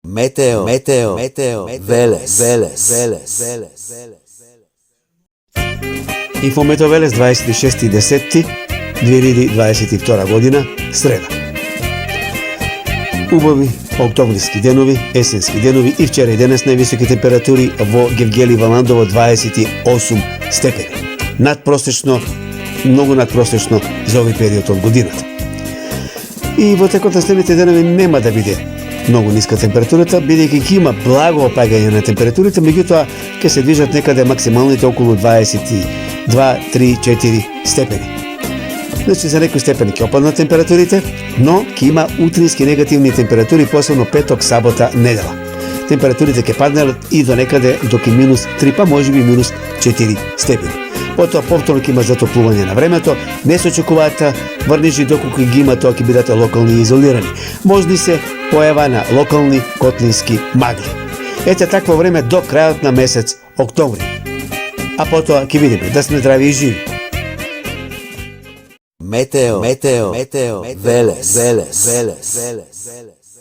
Meteo, Велес. Инфометео Велес 26.10.2022 година, среда. Убави октомвриски денови, есенски денови и вчера и денес највисоки температури во Гевгели и Валандово 28 степени. Надпросечно, многу надпросечно за овој период од годината. И во текот на следните денови нема да биде многу ниска температурата, бидејќи ќе има благо опагање на температурите, меѓутоа ќе се движат некаде максималните околу 22, 3, 4 степени. Значи за некои степени ќе опаднат температурите, но ќе има утрински негативни температури, посебно петок, сабота, недела. Температурите ќе паднат и до некаде до минус 3, па можеби минус 4 степени. Потоа повторно ќе има затоплување на времето, не се очекуваат врнежи доколку ги има, тоа ќе бидат локални и изолирани. Можни се појава на локални котлински магли. Ете такво време до крајот на месец октомври. А потоа ќе видиме да сме здрави и живи. Метео, Велес.